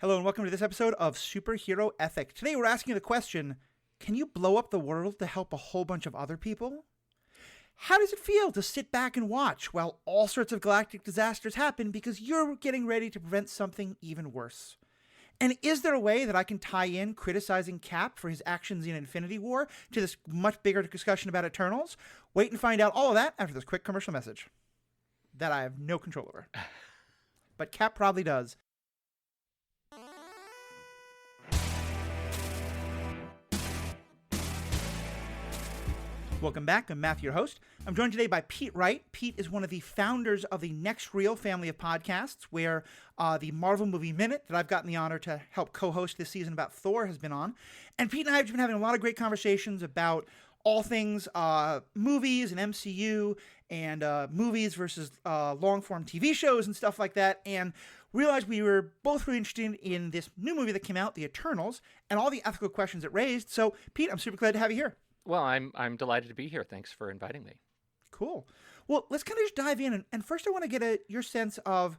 Hello and welcome to this episode of Superhero Ethic. Today we're asking the question, can you blow up the world to help a whole bunch of other people? How does it feel to sit back and watch while all sorts of galactic disasters happen because you're getting ready to prevent something even worse? And is there a way that I can tie in criticizing Cap for his actions in Infinity War to this much bigger discussion about Eternals? Wait and find out all of that after this quick commercial message that I have no control over. But Cap probably does. Welcome back. I'm Matthew, your host. I'm joined today by Pete Wright. Pete is one of the founders of the Next Reel family of podcasts, where the Marvel Movie Minute that I've gotten the honor to help co-host this season about Thor has been on. And Pete and I have been having a lot of great conversations about all things movies and MCU and movies versus long-form TV shows and stuff like that. And realized we were both really interested in this new movie that came out, The Eternals, and all the ethical questions it raised. So, Pete, I'm super glad to have you here. Well, I'm delighted to be here. Thanks for inviting me. Cool. Well, let's kind of just dive in. And first I want to get your sense of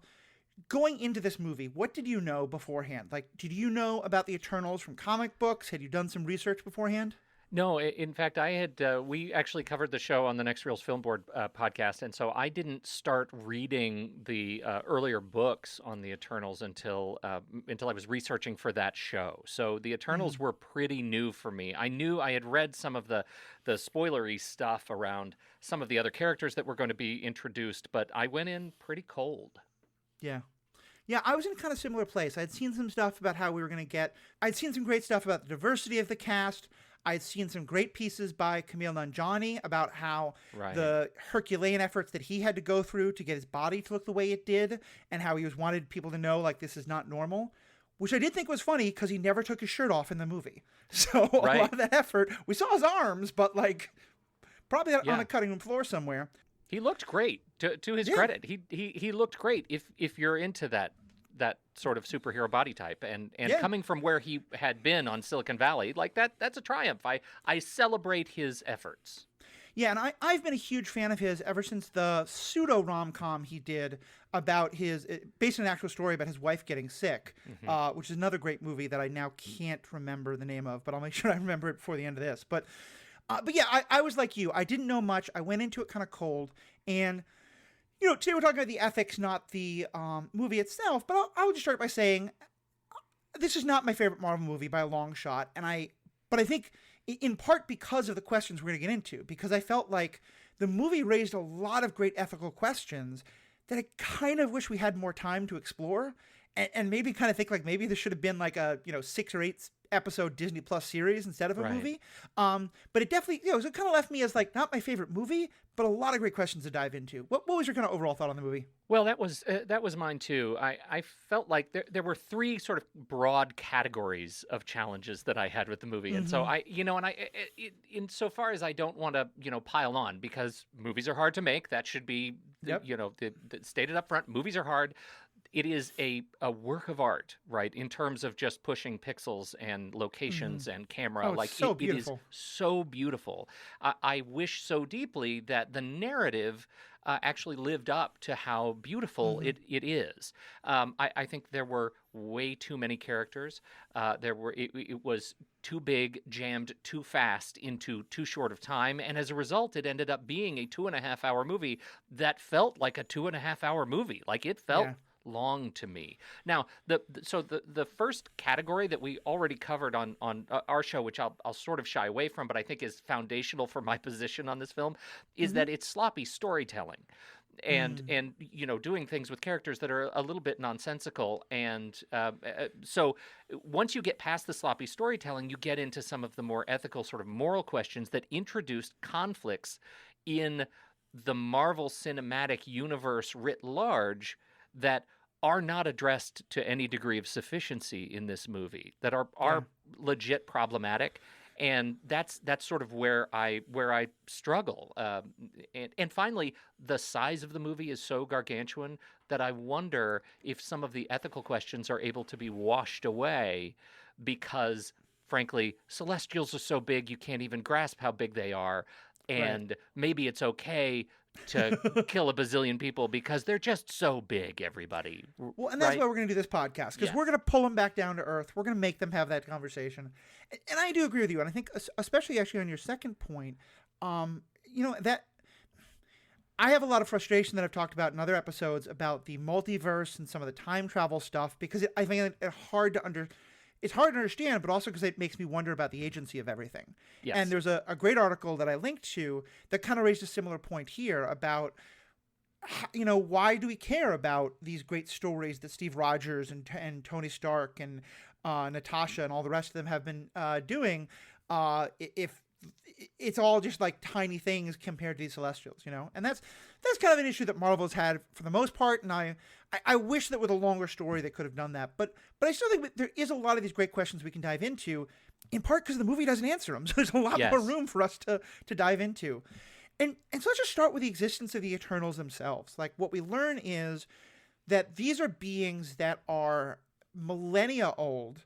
going into this movie. What did you know beforehand? Like, did you know about the Eternals from comic books? Had you done some research beforehand? No, in fact, I had. We actually covered the show on the Next Reels Film Board podcast, and so I didn't start reading the earlier books on the Eternals until I was researching for that show. So the Eternals were pretty new for me. I knew I had read some of the spoilery stuff around some of the other characters that were going to be introduced, but I went in pretty cold. Yeah. Yeah, I was in a kind of similar place. I'd seen some stuff about how we were going to get. I'd seen some great stuff about the diversity of the cast. I'd seen some great pieces by Kumail Nanjiani about how the Herculean efforts that he had to go through to get his body to look the way it did, and how he wanted people to know, like, this is not normal, which I did think was funny because he never took his shirt off in the movie. So a lot of that effort, we saw his arms, but like probably on a cutting room floor somewhere. He looked great. To his credit, he looked great. If you're into that sort of superhero body type, and coming from where he had been on Silicon Valley, like that's a triumph. I celebrate his efforts. Yeah, and I've been a huge fan of his ever since the pseudo rom-com he did about based on an actual story about his wife getting sick, which is another great movie that I now can't remember the name of, but I'll make sure I remember it before the end of this. But yeah, I was like you. I didn't know much. I went into it kind of cold, and today we're talking about the ethics, not the movie itself, but I'll just start by saying this is not my favorite Marvel movie by a long shot, but I think in part because of the questions we're going to get into, because I felt like the movie raised a lot of great ethical questions that I kind of wish we had more time to explore, and maybe kind of think like maybe this should have been like a 6 or 8 episode Disney Plus series instead of a movie. But it definitely, so it kind of left me as like not my favorite movie, but a lot of great questions to dive into. What was your kind of overall thought on the movie? Well, that was mine too. I felt like there were 3 sort of broad categories of challenges that I had with the movie, and so insofar as I don't want to pile on, because movies are hard to make. That should be stated up front. Movies are hard. It is a work of art, right, in terms of just pushing pixels and locations and camera. It is so beautiful. I wish so deeply that the narrative actually lived up to how beautiful it is. I think there were way too many characters. It was too big, jammed too fast into too short of time, and as a result, it ended up being a 2.5-hour movie that felt like a 2.5-hour movie. Like, it felt long to me. Now, the first category that we already covered on our show, which I'll sort of shy away from, but I think is foundational for my position on this film, is that it's sloppy storytelling. And doing things with characters that are a little bit nonsensical. And so once you get past the sloppy storytelling, you get into some of the more ethical sort of moral questions that introduced conflicts in the Marvel Cinematic Universe writ large that are not addressed to any degree of sufficiency in this movie, that are legit problematic. And that's sort of where I struggle. And finally, the size of the movie is so gargantuan that I wonder if some of the ethical questions are able to be washed away because, frankly, Celestials are so big you can't even grasp how big they are. and maybe it's okay to kill a bazillion people because they're just so big, everybody. Well, and that's right? why we're going to do this podcast, because Yes. we're going to pull them back down to earth. We're going to make them have that conversation. And I do agree with you. And I think, especially actually on your second point, that I have a lot of frustration that I've talked about in other episodes about the multiverse and some of the time travel stuff, because I find it hard to understand, but also because it makes me wonder about the agency of everything. Yes. And there's a great article that I linked to that kind of raised a similar point here about, why do we care about these great stories that Steve Rogers and Tony Stark and Natasha and all the rest of them have been doing, if it's all just like tiny things compared to these Celestials, and that's kind of an issue that Marvel's had for the most part. And I wish that with a longer story they could have done that, but I still think there is a lot of these great questions we can dive into, in part because the movie doesn't answer them. So there's a lot more room for us to dive into. And so let's just start with the existence of the Eternals themselves. Like, what we learn is that these are beings that are millennia old.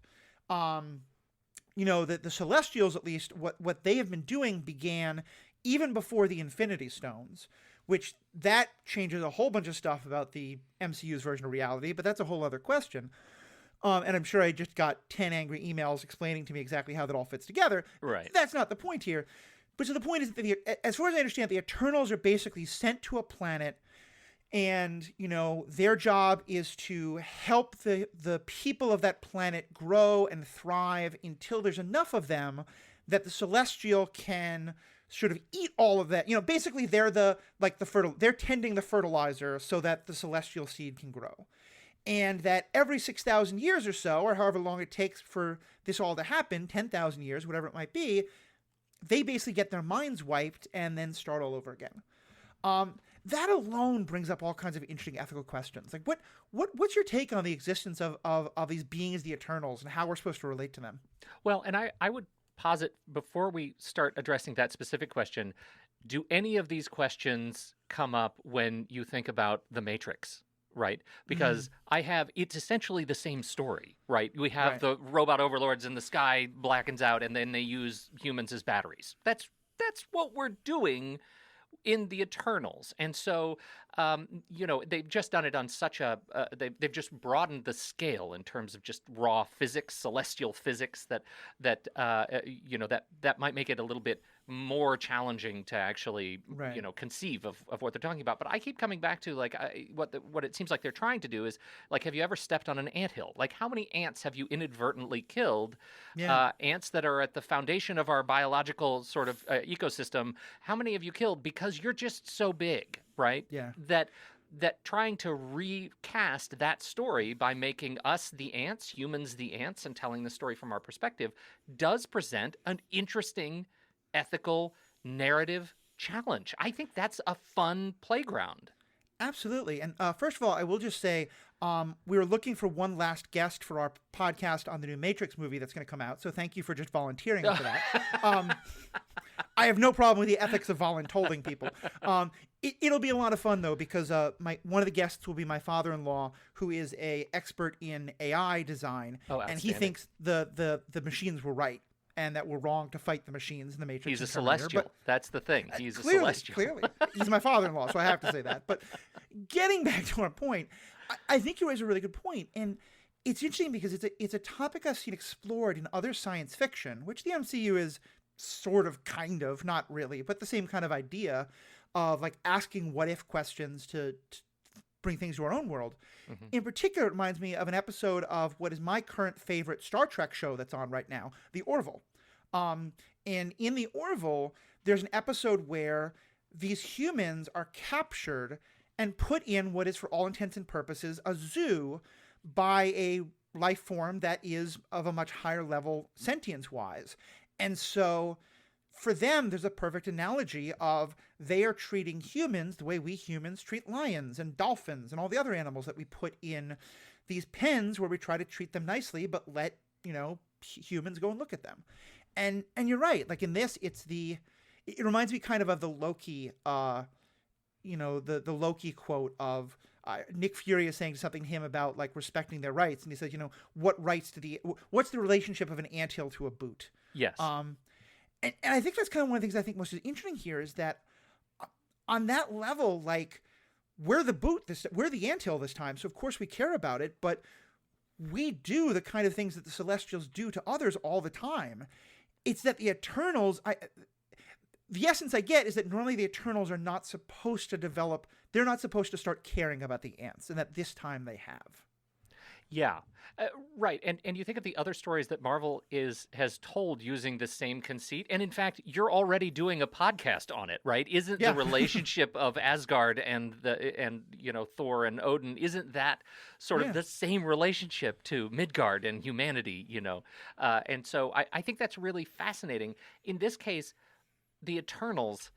The Celestials, at least, what they have been doing began even before the Infinity Stones, which that changes a whole bunch of stuff about the MCU's version of reality, but that's a whole other question. And I'm sure I just got 10 angry emails explaining to me exactly how that all fits together. Right. That's not the point here. But so the point is that, as far as I understand, the Eternals are basically sent to a planet, and, their job is to help the people of that planet grow and thrive until there's enough of them that the Celestial can sort of eat all of that. Basically they're they're tending the fertilizer so that the Celestial seed can grow. And that every 6,000 years or so, or however long it takes for this all to happen, 10,000 years, whatever it might be, they basically get their minds wiped and then start all over again. That alone brings up all kinds of interesting ethical questions. Like, what's your take on the existence of these beings, the Eternals, and how we're supposed to relate to them? Well, and I would posit, before we start addressing that specific question, do any of these questions come up when you think about The Matrix? Right? Because it's essentially the same story, right? We have the robot overlords in the sky blackens out, and then they use humans as batteries. That's what we're doing in the Eternals. And so, they've just done it on such a, they've just broadened the scale in terms of just raw physics, celestial physics, that might make it a little bit more challenging to actually, conceive of what they're talking about. But I keep coming back to what it seems like they're trying to do is, like, have you ever stepped on an anthill? Like, how many ants have you inadvertently killed? Ants that are at the foundation of our biological sort of ecosystem. How many have you killed because you're just so big, right? Yeah. That trying to recast that story by making us the ants, humans the ants, and telling the story from our perspective does present an interesting ethical narrative challenge. I think that's a fun playground. Absolutely. And first of all, I will just say we were looking for one last guest for our podcast on the new Matrix movie that's going to come out. So thank you for just volunteering for that. I have no problem with the ethics of voluntolding people. It'll be a lot of fun, though, because one of the guests will be my father-in-law, who is an expert in AI design. And he thinks the machines were right, and that we're wrong to fight the machines in the Matrix. He's a Celestial. That's the thing. He's a Celestial. Clearly. He's my father-in-law, so I have to say that. But getting back to our point, I think you raise a really good point. And it's interesting because it's a topic I've seen explored in other science fiction, which the MCU is sort of, kind of, not really, but the same kind of idea of, like, asking what-if questions to bring things to our own world. Mm-hmm. In particular, it reminds me of an episode of what is my current favorite Star Trek show that's on right now, The Orville. And in The Orville, there's an episode where these humans are captured and put in what is, for all intents and purposes, a zoo by a life form that is of a much higher level sentience-wise. And so for them, there's a perfect analogy of they are treating humans the way we humans treat lions and dolphins and all the other animals that we put in these pens where we try to treat them nicely, but let, humans go and look at them. And you're right. Like, in this, it reminds me kind of the Loki, the Loki quote of Nick Fury is saying something to him about, like, respecting their rights. And he says, what's the relationship of an anthill to a boot? Yes. And I think that's kind of one of the things I think most is interesting here is that on that level, like, we're the anthill this time, so of course we care about it, but we do the kind of things that the Celestials do to others all the time. It's that the Eternals, the essence I get is that normally the Eternals are not supposed to develop, they're not supposed to start caring about the ants, and that this time they have. Yeah, right. And you think of the other stories that Marvel has told using the same conceit, and in fact, you're already doing a podcast on it, right? Isn't Yeah. the relationship of Asgard and Thor and Odin, isn't that sort Yeah. of the same relationship to Midgard and humanity? And so I think that's really fascinating. In this case, the Eternals,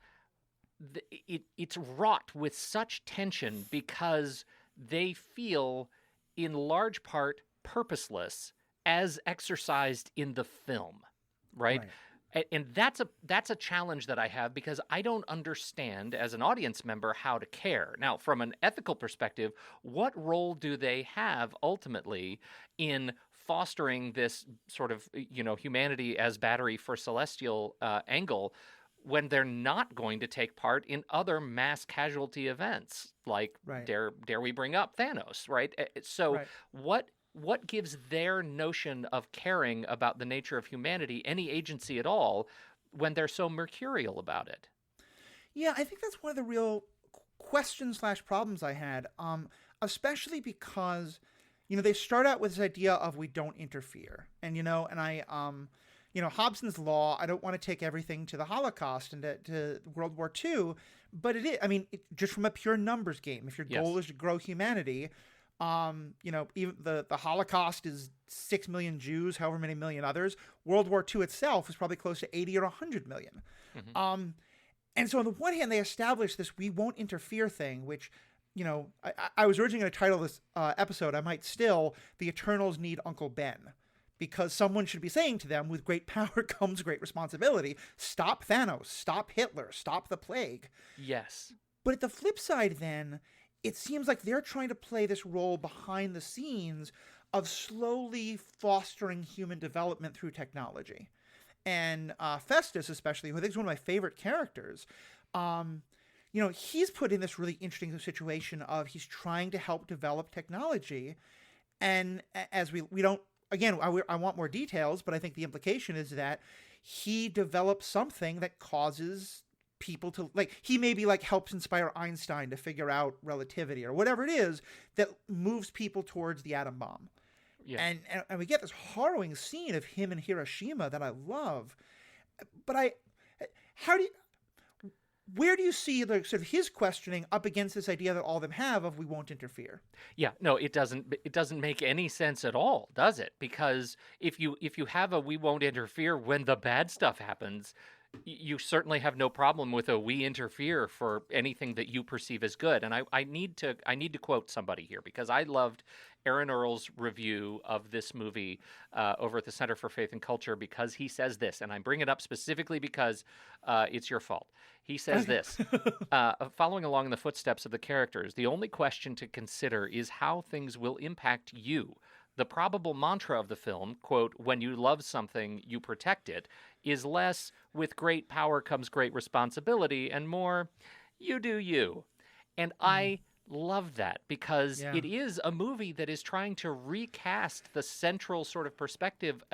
it's wrought with such tension because they feel in large part purposeless as exercised in the film, right? And that's a challenge that I have because I don't understand as an audience member how to care. Now, from an ethical perspective, what role do they have ultimately in fostering this sort of humanity as battery for celestial angle when they're not going to take part in other mass casualty events, like Right. dare we bring up Thanos, right? So Right. what gives their notion of caring about the nature of humanity any agency at all when they're so mercurial about it? Yeah, I think that's one of the real questions/problems I had, especially because, they start out with this idea of we don't interfere. And Hobson's law, I don't want to take everything to the Holocaust and to World War II, but it is, just from a pure numbers game, if your goal is to grow humanity, even the Holocaust is 6 million Jews, however many million others. World War II itself is probably close to 80 or 100 million. Mm-hmm. And so on the one hand, they established this we won't interfere thing, which, I was originally going to title this episode, I might still, The Eternals Need Uncle Ben. Because someone should be saying to them, with great power comes great responsibility. Stop Thanos, stop Hitler, stop the plague. Yes. But at the flip side, then, it seems like they're trying to play this role behind the scenes of slowly fostering human development through technology. And Festus, especially, who I think is one of my favorite characters, he's put in this really interesting situation of he's trying to help develop technology. And as we don't, again, I want more details, but I think the implication is that he develops something that causes people to, like, he maybe like helps inspire Einstein to figure out relativity or whatever it is that moves people towards the atom bomb. Yeah. And we get this harrowing scene of him in Hiroshima that I love. But where do you see like sort of his questioning up against this idea that all of them have of we won't interfere? Yeah, no, it doesn't make any sense at all, does it? Because if you have a we won't interfere when the bad stuff happens, you certainly have no problem with a we interfere for anything that you perceive as good. And I need to quote somebody here because I loved Aaron Earl's review of this movie over at the Center for Faith and Culture because he says this, and I bring it up specifically because it's your fault. He says this, following along in the footsteps of the characters, the only question to consider is how things will impact you. The probable mantra of the film, quote, when you love something, you protect it, is less, with great power comes great responsibility, and more, you do you. And I love that because it is a movie that is trying to recast the central sort of perspective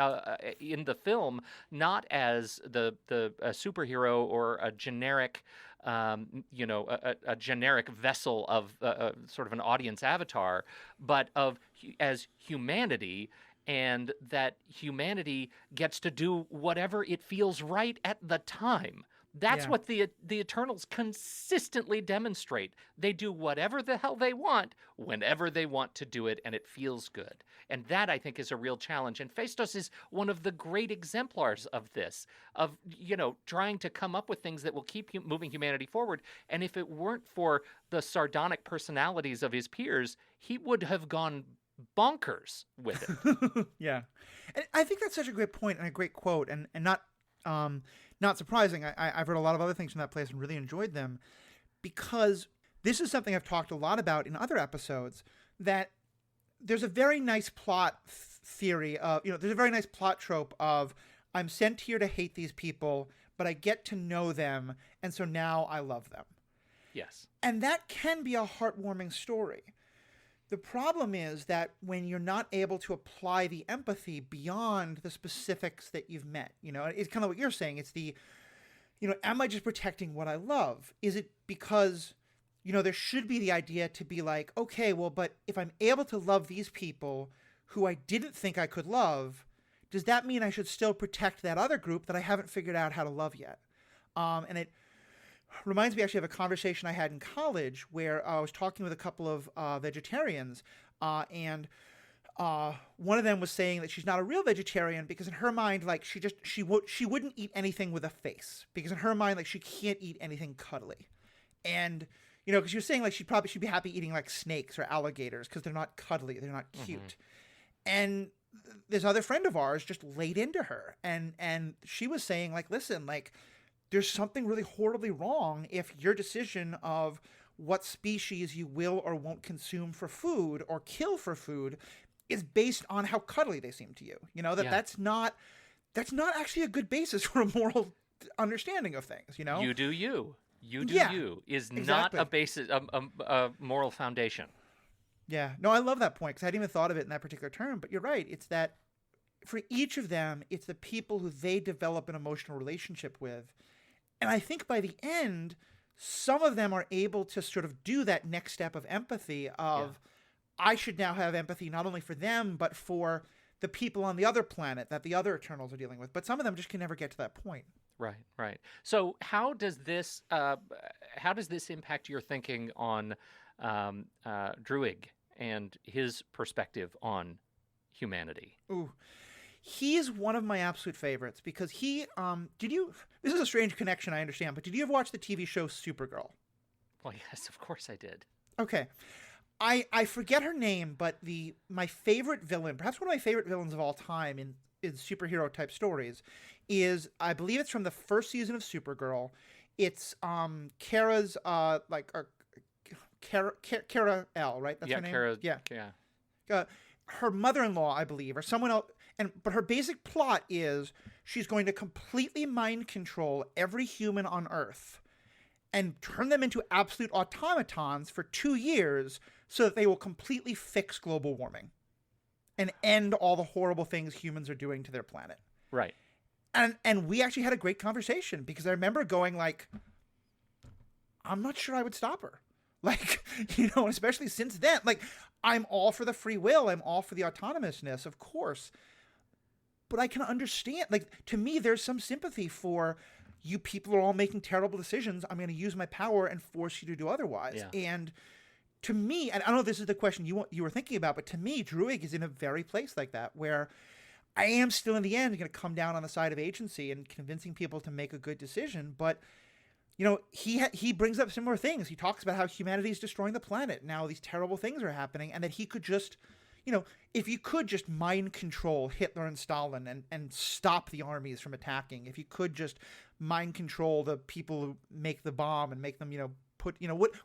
in the film, not as the superhero or a generic a generic vessel of sort of an audience avatar, but as humanity, and that humanity gets to do whatever it feels right at the time. That's what the Eternals consistently demonstrate. They do whatever the hell they want, whenever they want to do it, and it feels good. And that, I think, is a real challenge. And Festus is one of the great exemplars of this, of, trying to come up with things that will keep moving humanity forward. And if it weren't for the sardonic personalities of his peers, he would have gone bonkers with it. Yeah. And I think that's such a great point and a great quote, and not surprising. I've read a lot of other things from that place and really enjoyed them because this is something I've talked a lot about in other episodes, that there's a very nice plot theory of, there's a very nice plot trope of I'm sent here to hate these people, but I get to know them, and so now I love them. Yes. And that can be a heartwarming story. The problem is that when you're not able to apply the empathy beyond the specifics that you've met, it's kind of what you're saying. It's am I just protecting what I love? Is it because, there should be the idea to be like, okay, well, but if I'm able to love these people who I didn't think I could love, does that mean I should still protect that other group that I haven't figured out how to love yet? And it reminds me actually of a conversation I had in college where I was talking with a couple of vegetarians, and one of them was saying that she's not a real vegetarian because in her mind, like she wouldn't eat anything with a face, because in her mind, like she can't eat anything cuddly, and because she was saying like she'd be happy eating like snakes or alligators because they're not cuddly, they're not cute, and this other friend of ours just laid into her, and she was saying like, listen, like, there's something really horribly wrong if your decision of what species you will or won't consume for food or kill for food is based on how cuddly they seem to you. That's not actually a good basis for a moral understanding of things. You do you. You do Yeah, you is exactly. not a basis, a moral foundation. Yeah. No, I love that point because I hadn't even thought of it in that particular term. But you're right. It's that for each of them, it's the people who they develop an emotional relationship with. And I think by the end, some of them are able to sort of do that next step of empathy of, I should now have empathy not only for them, but for the people on the other planet that the other Eternals are dealing with. But some of them just can never get to that point. Right. So how does this impact your thinking on Druig and his perspective on humanity? Ooh. He's one of my absolute favorites because this is a strange connection, I understand, but did you ever watch the TV show Supergirl? Well, yes, of course I did. Okay. I forget her name, but my favorite villain, perhaps one of my favorite villains of all time in superhero type stories, is, I believe it's from the first season of Supergirl. It's Kara's Kara L, right? That's her name? Kara, yeah. Her mother-in-law, I believe, or someone else. But her basic plot is she's going to completely mind control every human on Earth and turn them into absolute automatons for 2 years so that they will completely fix global warming and end all the horrible things humans are doing to their planet. Right. And we actually had a great conversation because I remember going like, I'm not sure I would stop her. Like, especially since then, like, I'm all for the free will. I'm all for the autonomousness, of course. But I can understand, like, to me, there's some sympathy for you people are all making terrible decisions. I'm going to use my power and force you to do otherwise. Yeah. And to me, and I don't know if this is the question you were thinking about, but to me, Druig is in a very place like that where I am still in the end going to come down on the side of agency and convincing people to make a good decision. But, he brings up similar things. He talks about how humanity is destroying the planet. Now these terrible things are happening and that he could just, if you could just mind control Hitler and Stalin and stop the armies from attacking, if you could just mind control the people who make the bomb and make them, put,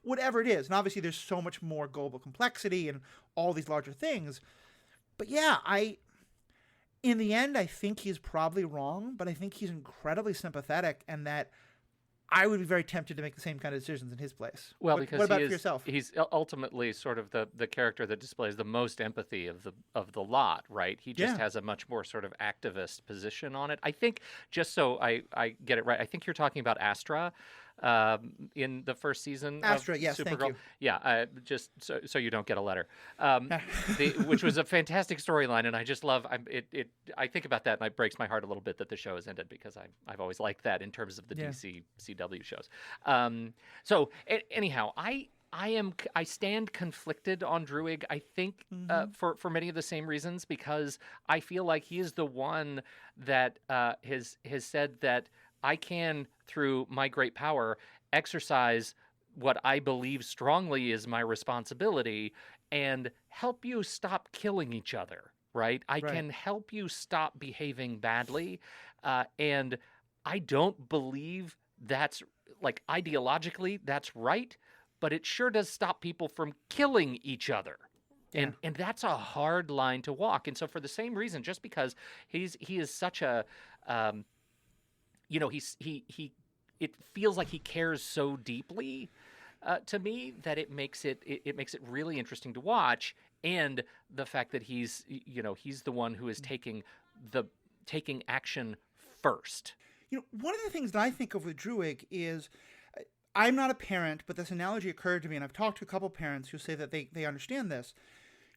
whatever it is. And obviously there's so much more global complexity and all these larger things. But yeah, in the end, I think he's probably wrong, but I think he's incredibly sympathetic and that I would be very tempted to make the same kind of decisions in his place. Well, because what about for yourself? He's ultimately sort of the character that displays the most empathy of the lot, right? He just has a much more sort of activist position on it. I think, just so I get it right, I think you're talking about Astra in the first season Astra, of yes, Supergirl. thank you. Yeah, just so you don't get a letter, which was a fantastic storyline, and I just love I think about that, and it breaks my heart a little bit that the show has ended because I've always liked that in terms of the DC CW shows. Anyhow, I stand conflicted on Druig. I think for many of the same reasons, because I feel like he is the one that has said that I can, through my great power, exercise what I believe strongly is my responsibility and help you stop killing each other, right? I can help you stop behaving badly. And I don't believe that's, like, ideologically, that's right, but it sure does stop people from killing each other, Yeah. And that's a hard line to walk. And so for the same reason, just because he is such a it feels like he cares so deeply to me that it makes it really interesting to watch. And the fact that he's the one who is taking action first. One of the things that I think of with Druig is I'm not a parent, but this analogy occurred to me, and I've talked to a couple parents who say that they understand this.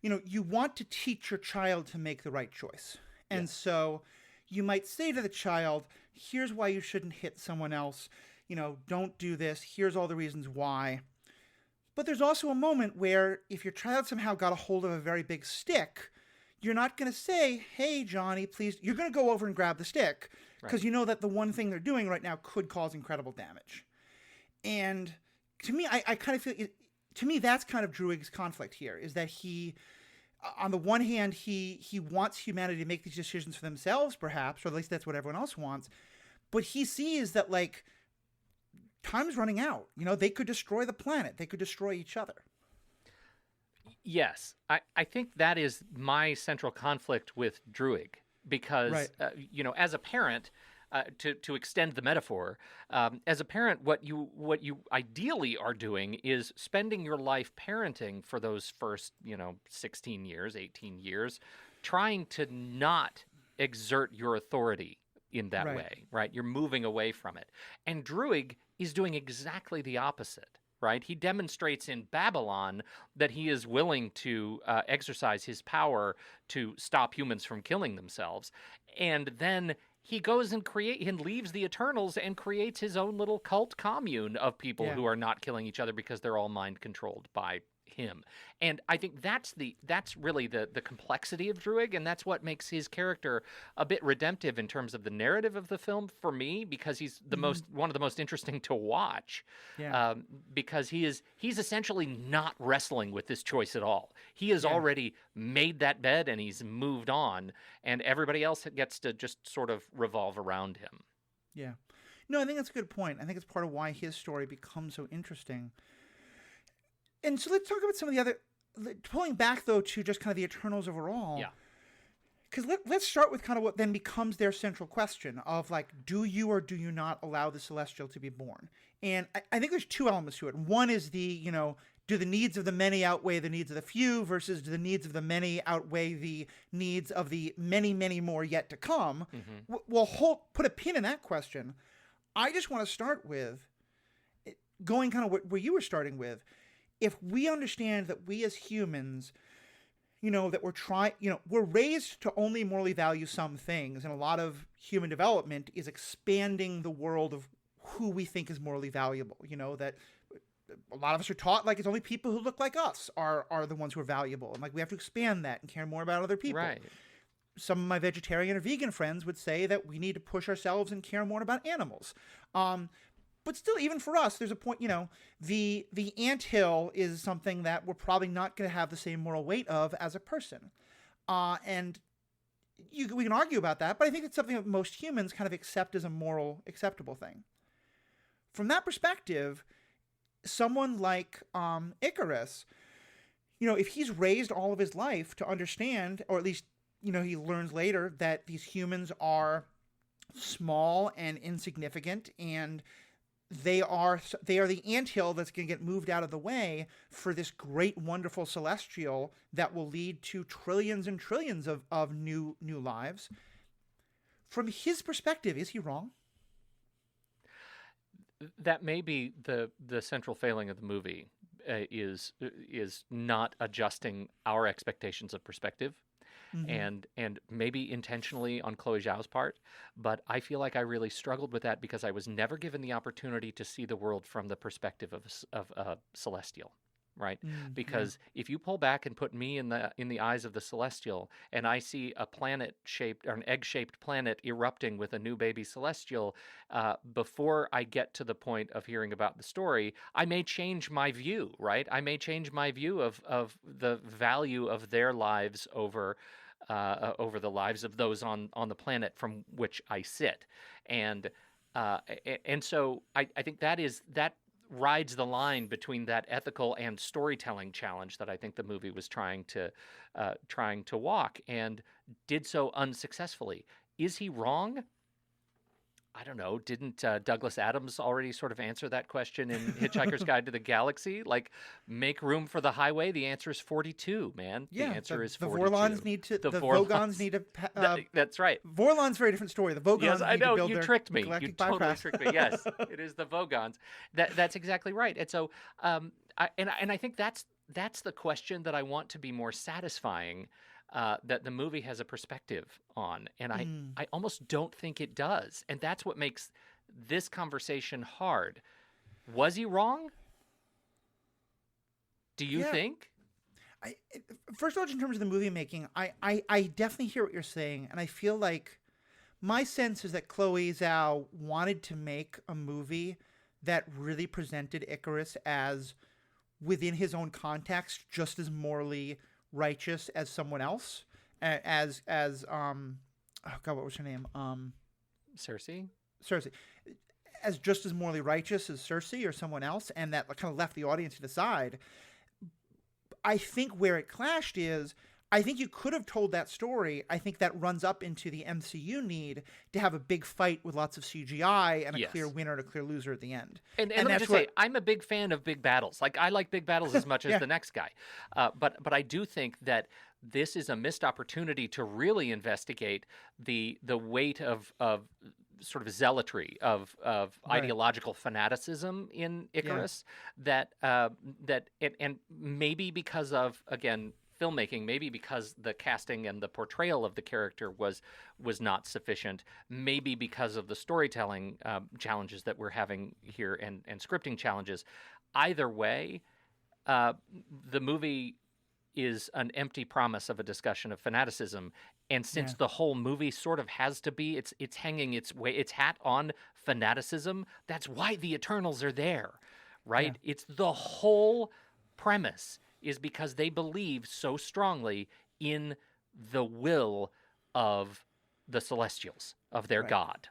You want to teach your child to make the right choice. And so you might say to the child, here's why you shouldn't hit someone else. Don't do this. Here's all the reasons why. But there's also a moment where if your child somehow got a hold of a very big stick, you're not going to say, hey, Johnny, please. You're going to go over and grab the stick because you know that the one thing they're doing right now could cause incredible damage. And to me, I kind of feel, to me, that's kind of Druig's conflict here, is that he, on the one hand, he wants humanity to make these decisions for themselves, perhaps, or at least that's what everyone else wants. But he sees that, like, time's running out. They could destroy the planet. They could destroy each other. Yes, I think that is my central conflict with Druig because, as a parent, to extend the metaphor, as a parent, what you ideally are doing is spending your life parenting for those first, 16 years, 18 years, trying to not exert your authority in that way, right? You're moving away from it. And Druig is doing exactly the opposite, right? He demonstrates in Babylon that he is willing to exercise his power to stop humans from killing themselves. And then he goes and leaves the Eternals and creates his own little cult commune of people who are not killing each other because they're all mind controlled by him. And I think that's really the complexity of Druig, and that's what makes his character a bit redemptive in terms of the narrative of the film for me, because he's one of the most interesting to watch. Because he's essentially not wrestling with this choice at all. He has already made that bed and he's moved on, and everybody else gets to just sort of revolve around him. Yeah. No, I think that's a good point. I think it's part of why his story becomes so interesting. And so let's talk about some of the other, pulling back though to just kind of the Eternals overall. Yeah. Because let's start with kind of what then becomes their central question of, like, do you or do you not allow the Celestial to be born? And I think there's two elements to it. One is do the needs of the many outweigh the needs of the few versus do the needs of the many outweigh the needs of the many, many more yet to come? Mm-hmm. We'll put a pin in that question. I just want to start with going kind of where you were starting with. If we understand that we as humans, that we're raised to only morally value some things, and a lot of human development is expanding the world of who we think is morally valuable. That a lot of us are taught, like, it's only people who look like us are the ones who are valuable, and, like, we have to expand that and care more about other people. Right. Some of my vegetarian or vegan friends would say that we need to push ourselves and care more about animals. But still, even for us, there's a point, the anthill is something that we're probably not going to have the same moral weight of as a person. And we can argue about that, but I think it's something that most humans kind of accept as a moral, acceptable thing. From that perspective, someone like Icarus, if he's raised all of his life to understand, or at least, he learns later that these humans are small and insignificant, and they are the anthill that's going to get moved out of the way for this great, wonderful celestial that will lead to trillions and trillions of new lives. From his perspective, is he wrong? That may be the central failing of the movie, is not adjusting our expectations of perspective. Mm-hmm. And maybe intentionally on Chloe Zhao's part, but I feel like I really struggled with that because I was never given the opportunity to see the world from the perspective of a celestial, right? Because if you pull back and put me in the eyes of the celestial, and I see a planet-shaped or an egg-shaped planet erupting with a new baby celestial, before I get to the point of hearing about the story, I may change my view, right? I may change my view of the value of their lives over the lives of those on the planet from which I sit, and so I think that rides the line between that ethical and storytelling challenge that I think the movie was trying to walk, and did so unsuccessfully. Is he wrong? I don't know. Didn't Douglas Adams already sort of answer that question in Hitchhiker's Guide to the Galaxy? Like, make room for the highway? The answer is 42, man. Yeah, the answer is the 42. Vorlons need to. The Vogons need to. That's right. Vorlon's a very different story. The Vogons Yes, I need to know. build You their tricked me. galactic You totally bypass. tricked me. Yes, it is the Vogons. That's exactly right. And so, I think that's the question that I want to be more satisfying. That the movie has a perspective on, and I almost don't think it does, and that's what makes this conversation hard. Was he wrong? Do you think? First of all, in terms of the movie making, I definitely hear what you're saying, and I feel like my sense is that Chloe Zhao wanted to make a movie that really presented Icarus as, within his own context, just as morally righteous as someone else, as oh god, what was her name? Cersei, as just as morally righteous as Cersei or someone else, and that kind of left the audience to decide. I think where it clashed is, I think you could have told that story. I think that runs up into the MCU need to have a big fight with lots of CGI and a clear winner and a clear loser at the end. And let me just say, I'm a big fan of big battles. Like, I like big battles as much as the next guy. But I do think that this is a missed opportunity to really investigate the weight of sort of zealotry of ideological fanaticism in Icarus, that and maybe because of, again, filmmaking, maybe because the casting and the portrayal of the character was not sufficient, maybe because of the storytelling challenges that we're having here and scripting challenges. Either way, the movie is an empty promise of a discussion of fanaticism. And since the whole movie sort of has to be, it's hanging its hat on fanaticism, that's why the Eternals are there, right? Yeah. It's the whole premise is because they believe so strongly in the will of the Celestials, of their god.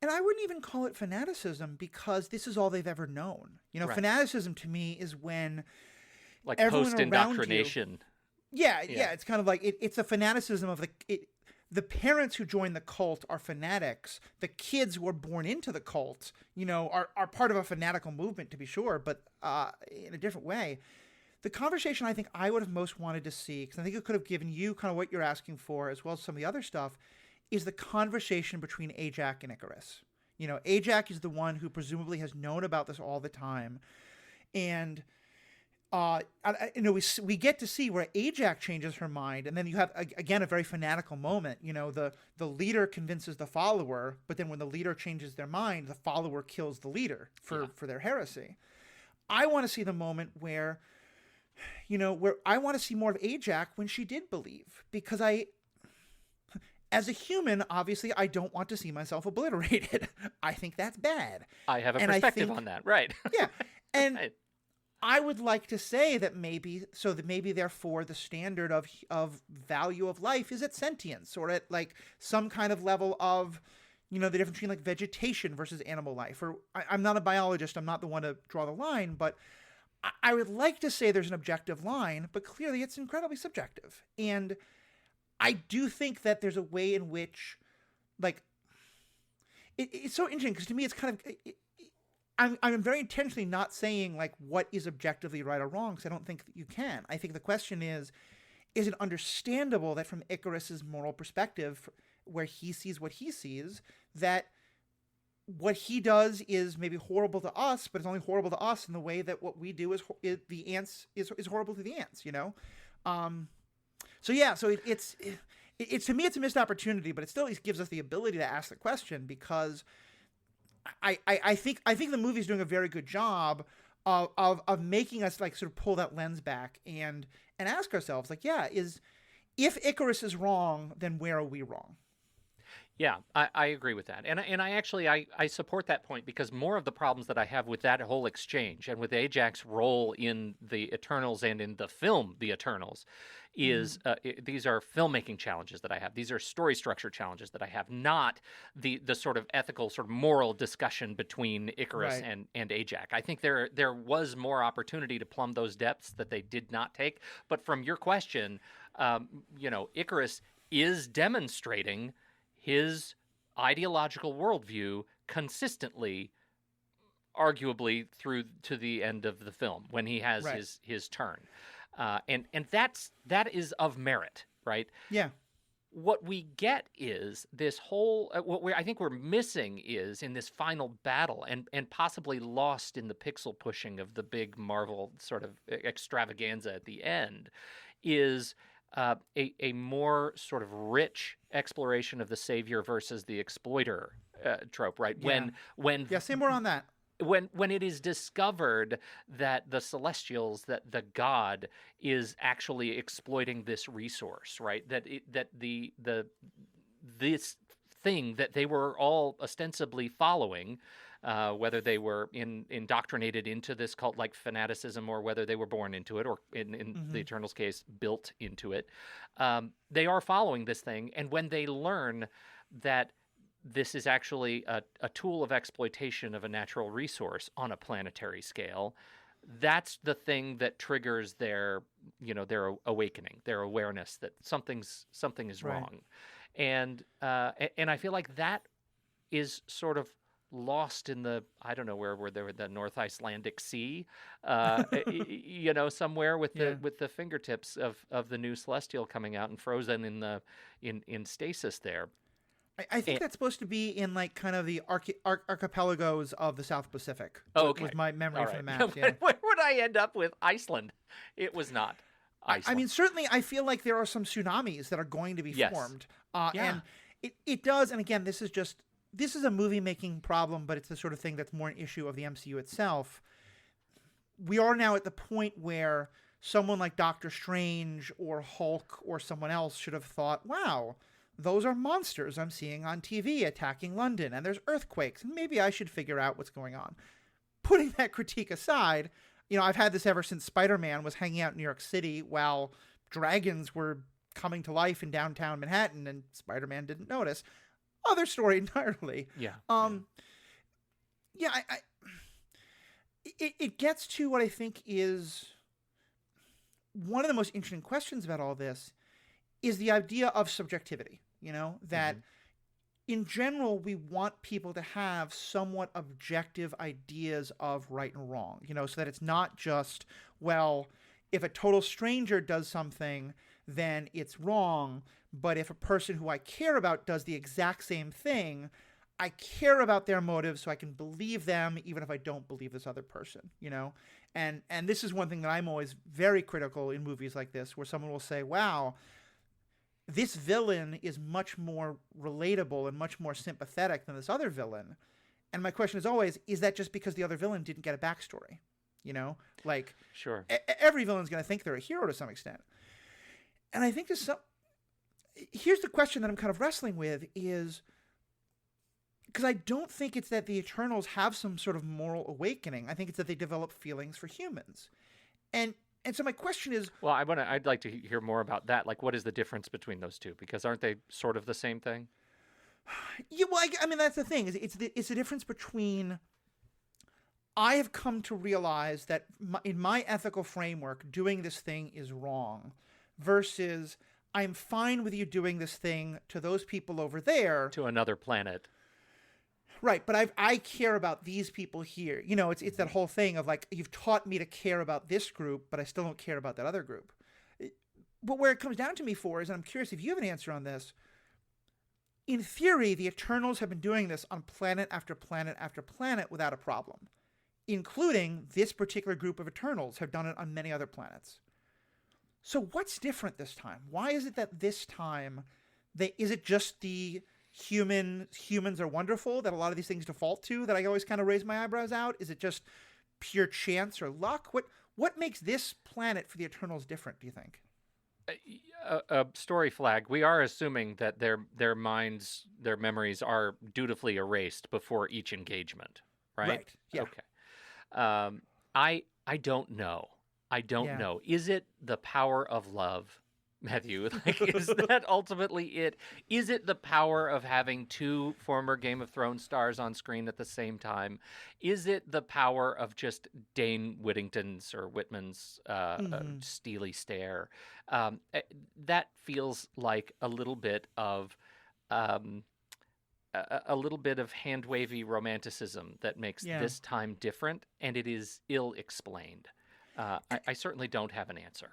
And I wouldn't even call it fanaticism, because this is all they've ever known. You know, fanaticism to me is when, like, post-indoctrination. Yeah, it's kind of like it's a fanaticism of the parents who join the cult are fanatics. The kids who are born into the cult, you know, are part of a fanatical movement, to be sure, but in a different way. The conversation I think I would have most wanted to see, because I think it could have given you kind of what you're asking for, as well as some of the other stuff, is the conversation between Ajax and Icarus. You know, Ajax is the one who presumably has known about this all the time, and you know, we get to see where Ajax changes her mind, and then you have again a very fanatical moment. You know, the leader convinces the follower, but then when the leader changes their mind, the follower kills the leader for their heresy. I want to see the moment where, you know, where I want to see more of Ajax when she did believe, because as a human, obviously, I don't want to see myself obliterated. I think that's bad. I have a perspective on that, right? Yeah, and right. I would like to say that maybe therefore the standard of value of life is at sentience, or at like some kind of level of, you know, the difference between like vegetation versus animal life. Or I'm not a biologist, I'm not the one to draw the line, but I would like to say there's an objective line, but clearly it's incredibly subjective. And I do think that there's a way in which, like, it's so interesting, because to me it's kind of, I'm very intentionally not saying like what is objectively right or wrong, because I don't think that you can. I think the question is it understandable that from Icarus's moral perspective, where he sees what he sees, that what he does is maybe horrible to us, but it's only horrible to us in the way that what we do is the ants is horrible to the ants, you know? So it's to me, it's a missed opportunity, but it still at least gives us the ability to ask the question, because I think the movie's doing a very good job of making us like sort of pull that lens back and ask ourselves, like, if Icarus is wrong, then where are we wrong? Yeah, I agree with that, and I actually I support that point because more of the problems that I have with that whole exchange and with Ajax's role in the Eternals and in the film The Eternals is these are filmmaking challenges that I have. These are story structure challenges that I have, not the sort of ethical, sort of moral discussion between Icarus Right. and Ajax. I think there was more opportunity to plumb those depths that they did not take. But from your question, Icarus is demonstrating his ideological worldview consistently, arguably through to the end of the film when he has Right. his turn, and that is of merit, right? Yeah. What we get is this whole I think we're missing is in this final battle and possibly lost in the pixel pushing of the big Marvel sort of extravaganza at the end is a more sort of rich exploration of the savior versus the exploiter trope, right? Yeah. Yeah. Say more on that. When it is discovered that the Celestials, that the god is actually exploiting this resource, right? That this thing that they were all ostensibly following, whether they were indoctrinated into this cult-like fanaticism or whether they were born into it, or in the Eternals' case, built into it, they are following this thing. And when they learn that this is actually a tool of exploitation of a natural resource on a planetary scale, that's the thing that triggers their awakening, their awareness that something is Right. wrong. And I feel like that is sort of lost in the, I don't know, where they were, the North Icelandic Sea, somewhere with Yeah. the fingertips of the new Celestial coming out and frozen in stasis there. I think And- that's supposed to be in like kind of the archipelagos of the South Pacific. Oh, Was okay. my memory All from the right. map. Yeah. Where would I end up with Iceland? It was not I Iceland. mean, certainly, I feel like there are some tsunamis that are going to be Yes. formed. Yeah. And it does. And again, this is a movie making problem, but it's the sort of thing that's more an issue of the MCU itself. We are now at the point where someone like Doctor Strange or Hulk or someone else should have thought, wow, those are monsters I'm seeing on TV attacking London, and there's earthquakes, and maybe I should figure out what's going on. Putting that critique aside, I've had this ever since Spider-Man was hanging out in New York City while dragons were coming to life in downtown Manhattan, and Spider-Man didn't notice. Other story entirely. Yeah. Yeah, it gets to what I think is one of the most interesting questions about all this is the idea of subjectivity, that in general, we want people to have somewhat objective ideas of right and wrong, so that it's not just, well, if a total stranger does something, then it's wrong. But if a person who I care about does the exact same thing, I care about their motives, so I can believe them even if I don't believe this other person, And this is one thing that I'm always very critical in movies like this, where someone will say, wow, this villain is much more relatable and much more sympathetic than this other villain. And my question is always, is that just because the other villain didn't get a backstory? Like, Sure. Every villain's going to think they're a hero to some extent. And I think here's the question that I'm kind of wrestling with is, because I don't think it's that the Eternals have some sort of moral awakening. I think it's that they develop feelings for humans. And so my question is, Well, I'd like to hear more about that. Like, what is the difference between those two? Because aren't they sort of the same thing? yeah, well, I mean, that's the thing. It's the difference between, I have come to realize that in my ethical framework, doing this thing is wrong, versus I'm fine with you doing this thing to those people over there. To another planet. Right, but I care about these people here. It's that whole thing of like, you've taught me to care about this group, but I still don't care about that other group. But where it comes down to me for is, and I'm curious if you have an answer on this, in theory, the Eternals have been doing this on planet after planet after planet without a problem, including this particular group of Eternals have done it on many other planets. So what's different this time? Why is it that this time, is it just the humans are wonderful that a lot of these things default to, that I always kind of raise my eyebrows out? Is it just pure chance or luck? What makes this planet for the Eternals different, do you think? A story flag. We are assuming that their minds, their memories are dutifully erased before each engagement, right? Right. Yeah. Okay. I don't know. I don't Yeah. know. Is it the power of love, Matthew? Like, is that ultimately it? Is it the power of having two former Game of Thrones stars on screen at the same time? Is it the power of just Dane Whittington's or Whitman's Hmm. steely stare? Eh, that feels like a little bit of um, a little bit of hand wavy romanticism that makes Yeah. this time different, and it is ill explained. I certainly don't have an answer.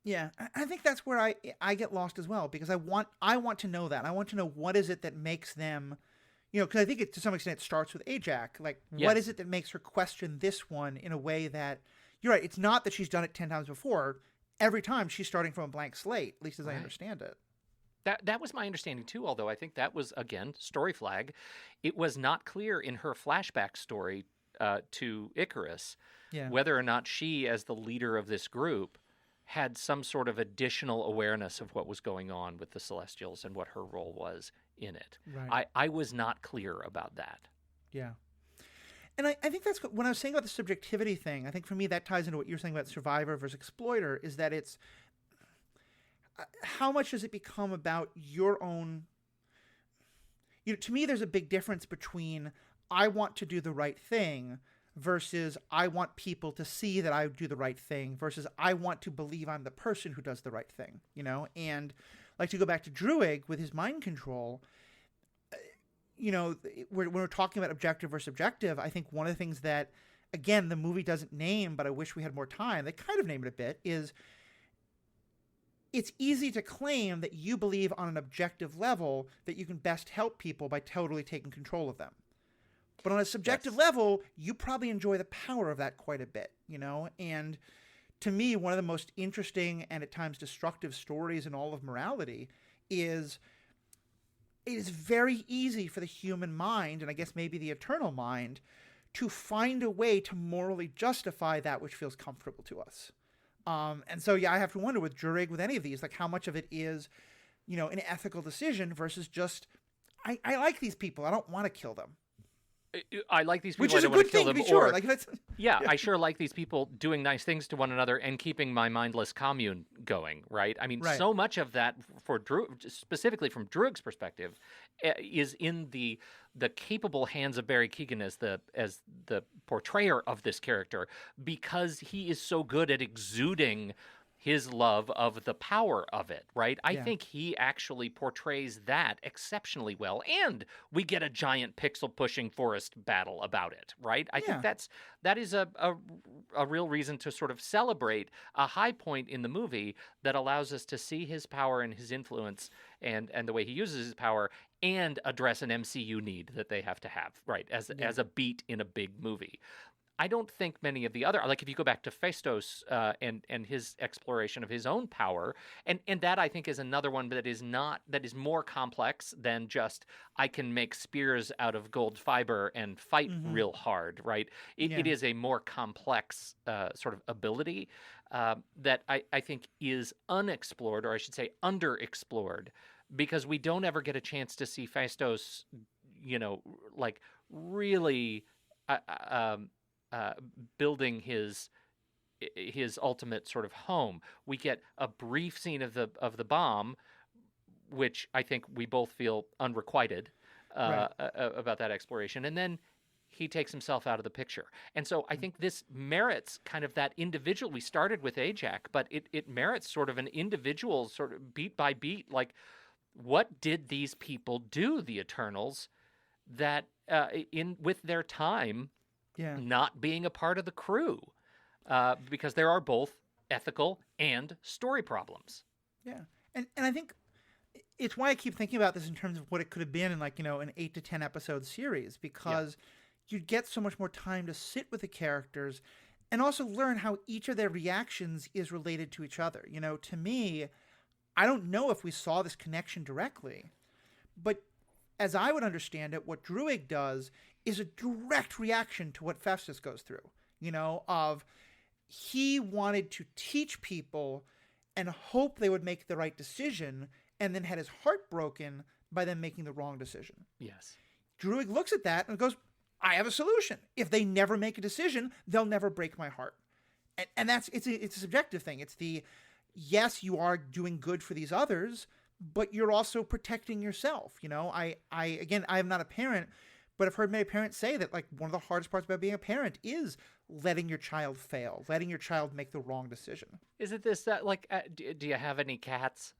Yeah, I think that's where I get lost as well, because I want to know that. I want to know what is it that makes them, because I think to some extent it starts with Ajax. Like, what is Yes. it that makes her question this one in a way that, you're right, it's not that she's done it 10 times before. Every time she's starting from a blank slate, at least as I Right. understand it. That was my understanding too, although I think that was, again, story flag. It was not clear in her flashback story to Icarus Yeah. whether or not she, as the leader of this group, had some sort of additional awareness of what was going on with the Celestials and what her role was in it. Right. I was not clear about that. Yeah. And I think that's when I was saying about the subjectivity thing. I think for me that ties into what you're saying about survivor versus exploiter, is that it's how much does it become about your own. To me, there's a big difference between I want to do the right thing versus I want people to see that I do the right thing versus I want to believe I'm the person who does the right thing, And like, to go back to Druig with his mind control, when we're talking about objective versus subjective, I think one of the things that, again, the movie doesn't name, but I wish we had more time, they kind of name it a bit, is it's easy to claim that you believe on an objective level that you can best help people by totally taking control of them. But on a subjective Yes. level, you probably enjoy the power of that quite a bit, And to me, one of the most interesting and at times destructive stories in all of morality is it is very easy for the human mind, and I guess maybe the eternal mind, to find a way to morally justify that which feels comfortable to us. And so, yeah, I have to wonder with Jureg, with any of these, like, how much of it is, an ethical decision versus just, I like these people, I don't want to kill them. I like these Which people. I is a don't want good to kill thing, to them. be sure. Or Like, that's yeah, yeah, I sure like these people doing nice things to one another and keeping my mindless commune going. Right. I mean, right. so much of that for Drew, specifically from Druig's perspective, is in the capable hands of Barry Keoghan as the portrayer of this character, because he is so good at exuding his love of the power of it, right? I Yeah, think he actually portrays that exceptionally well, and we get a giant pixel pushing forest battle about it, right? I think yeah, that is a real reason to sort of celebrate a high point in the movie that allows us to see his power and his influence and the way he uses his power, and address an MCU need that they have to have, right? yeah, As a beat in a big movie. I don't think many of the other, like, if you go back to Festos and his exploration of his own power, and that, I think, is another one that is more complex than just I can make spears out of gold fiber and fight mm-hmm, real hard, right? It yeah, is a more complex sort of ability that I think is unexplored, or I should say underexplored, because we don't ever get a chance to see Festos, like, really. Uh, um, uh, Building his ultimate sort of home. We get a brief scene of the bomb, which I think we both feel unrequited right, about that exploration, and then he takes himself out of the picture. And so I think this merits kind of that individual. We started with Ajax, but it merits sort of an individual, sort of beat by beat, like, what did these people do, the Eternals, that in with their time yeah, not being a part of the crew, because there are both ethical and story problems. yeah. And I think it's why I keep thinking about this in terms of what it could have been in, like, an 8 to 10 episode series, Yeah. because you'd get so much more time to sit with the characters and also learn how each of their reactions is related to each other. To me, I don't know if we saw this connection directly, but as I would understand it, what Druig does is a direct reaction to what Festus goes through, of he wanted to teach people and hope they would make the right decision, and then had his heart broken by them making the wrong decision. Yes. Druig looks at that and goes, I have a solution. If they never make a decision, they'll never break my heart. And it's a subjective thing. It's yes, you are doing good for these others, but you're also protecting yourself. I am not a parent, but I've heard many parents say that like one of the hardest parts about being a parent is letting your child fail, letting your child make the wrong decision. Isn't this do you have any cats?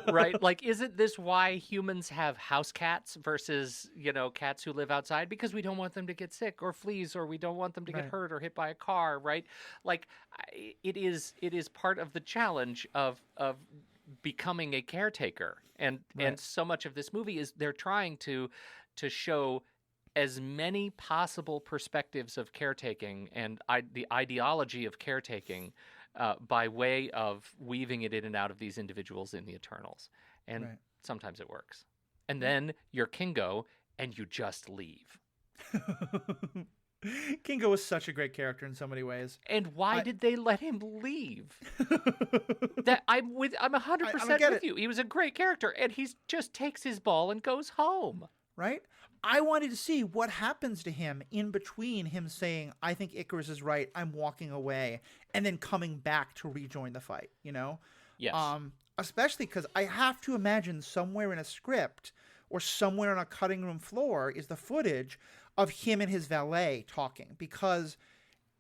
Right? Like, isn't this why humans have house cats versus, cats who live outside? Because we don't want them to get sick or fleas, or we don't want them to get hurt or hit by a car, right? Like, it is part of the challenge of becoming a caretaker. And so much of this movie is they're trying to show as many possible perspectives of caretaking and the ideology of caretaking by way of weaving it in and out of these individuals in the Eternals. And sometimes it works. And then you're Kingo, and you just leave. Kingo was such a great character in so many ways. And why did they let him leave? I'm 100% with you. He was a great character, and he just takes his ball and goes home. Right? I wanted to see what happens to him in between him saying, I think Icarus is right, I'm walking away, and then coming back to rejoin the fight, Yes. Especially because I have to imagine somewhere in a script or somewhere on a cutting room floor is the footage of him and his valet talking, because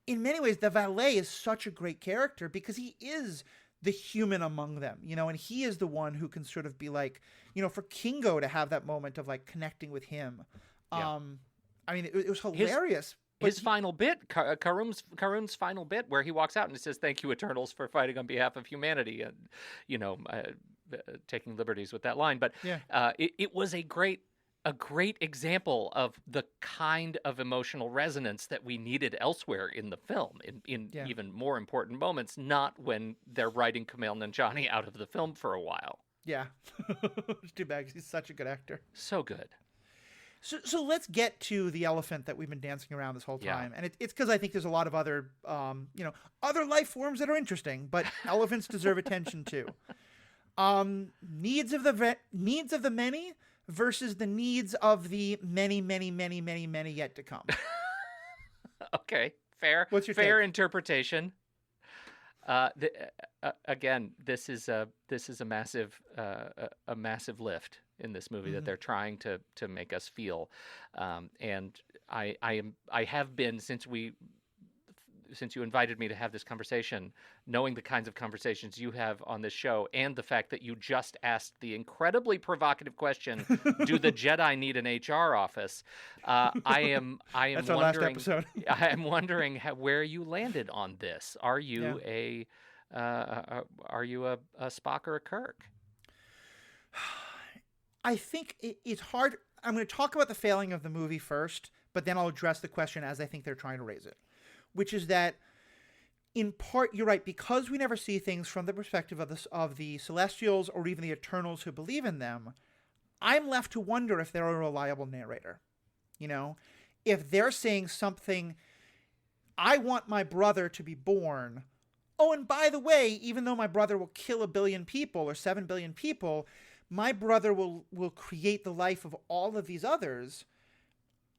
in many ways the valet is such a great character because he is the human among them, and he is the one who can sort of be like, for Kingo to have that moment of like connecting with him. I mean, it was hilarious. His final bit, Karun's final bit, where he walks out and says, "Thank you, Eternals, for fighting on behalf of humanity," and taking liberties with that line. But it was a great example of the kind of emotional resonance that we needed elsewhere in the film, in even more important moments, not when they're writing Kumail Nanjiani out of the film for a while. Yeah. It's too bad. He's such a good actor. So good. So let's get to the elephant that we've been dancing around this whole time. And it's because I think there's a lot of other, other life forms that are interesting, but elephants deserve attention too. Needs of the many versus the needs of the many, many, many, many, many yet to come. Okay, fair. What's your fair take? Interpretation? Again, this is a massive lift in this movie that they're trying to make us feel, and I have been since you invited me to have this conversation, knowing the kinds of conversations you have on this show, and the fact that you just asked the incredibly provocative question, "Do the Jedi need an HR office?" I am That's our wondering. last episode. I am wondering where you landed on this. Are you a Spock or a Kirk? I think it's hard. I'm going to talk about the failing of the movie first, but then I'll address the question as I think they're trying to raise it, which is that in part, you're right, because we never see things from the perspective of the Celestials or even the Eternals who believe in them, I'm left to wonder if they're a reliable narrator. If they're saying something, I want my brother to be born. Oh, and by the way, even though my brother will kill 1 billion people or 7 billion people, my brother will create the life of all of these others.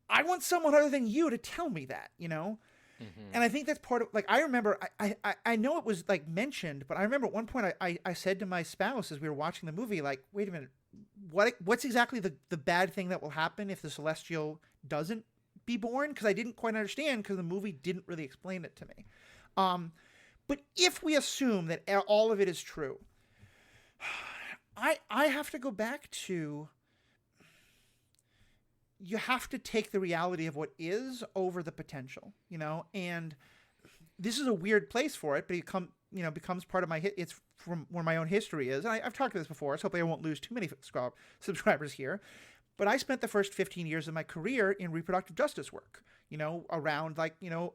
I want someone other than you to tell me that, And I think that's part of, like, I remember, I know it was, like, mentioned, but I remember at one point I said to my spouse as we were watching the movie, like, wait a minute, what's exactly the bad thing that will happen if the Celestial doesn't be born? Because I didn't quite understand, because the movie didn't really explain it to me. But if we assume that all of it is true, I have to go back to, you have to take the reality of what is over the potential, and this is a weird place for it, but it becomes part of it's from where my own history is. And I've talked about this before, so hopefully I won't lose too many subscribers here, but I spent the first 15 years of my career in reproductive justice work, around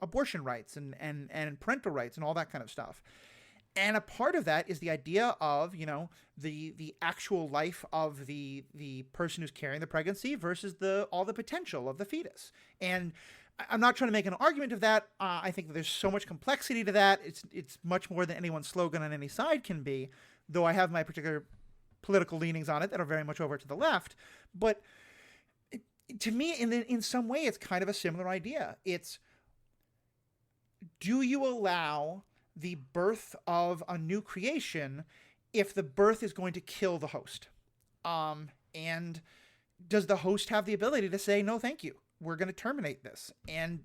abortion rights and parental rights and all that kind of stuff. And a part of that is the idea of, the actual life of the person who's carrying the pregnancy versus all the potential of the fetus. And I'm not trying to make an argument of that. I think that there's so much complexity to that. It's much more than anyone's slogan on any side can be, though I have my particular political leanings on it that are very much over to the left. But to me, in some way, it's kind of a similar idea. It's, do you allow the birth of a new creation if the birth is going to kill the host? And does the host have the ability to say, no, thank you, we're going to terminate this? And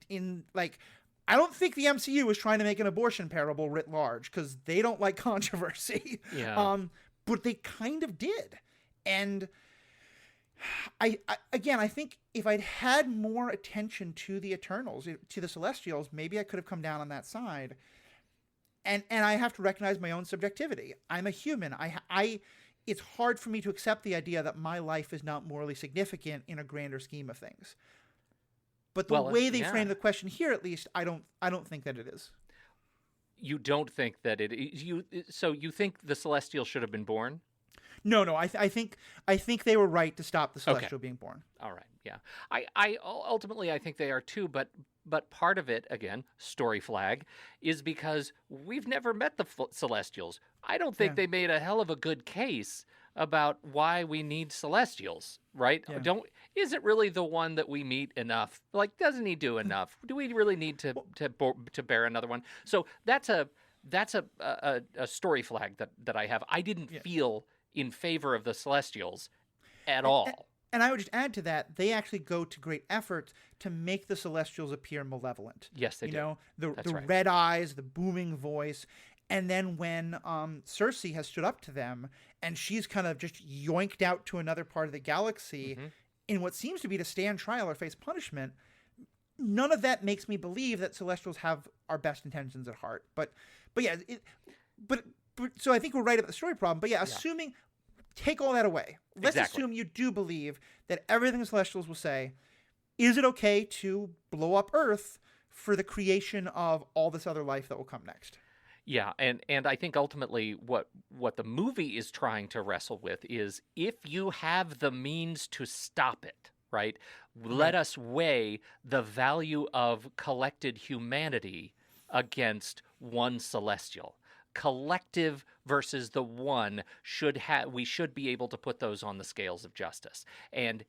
I don't think the MCU is trying to make an abortion parable writ large, because they don't like controversy. Yeah. But they kind of did. And I think if I'd had more attention to the Eternals, to the Celestials, maybe I could have come down on that side. And I have to recognize my own subjectivity. I'm a human. It's hard for me to accept the idea that my life is not morally significant in a grander scheme of things. But the way they frame the question here, at least, I don't think that it is. You don't think that it is? So you think the Celestial should have been born? No. I think they were right to stop the Celestial being born. All right. Yeah. I ultimately I think they are too, but part of it, again, story flag, is because we've never met the Celestials. I don't think they made a hell of a good case about why we need Celestials, right? Yeah. Is it really the one that we meet enough? Like, doesn't he do enough? Do we really need to bear another one? So that's a story flag that I have. I didn't feel in favor of the Celestials at all. And I would just add to that, they actually go to great effort to make the Celestials appear malevolent. Yes, they do. You know, the right. red eyes, the booming voice. And then when Cersei has stood up to them and she's kind of just yoinked out to another part of the galaxy in what seems to be to stand trial or face punishment, none of that makes me believe that Celestials have our best intentions at heart. But yeah, so I think we're right about the story problem. But assuming, take all that away. Let's assume you do believe that everything the Celestials will say, is it okay to blow up Earth for the creation of all this other life that will come next? Yeah, and I think ultimately what the movie is trying to wrestle with is, if you have the means to stop it, right? Let us weigh the value of collected humanity against one Celestial. Collective versus the one, we should be able to put those on the scales of justice. And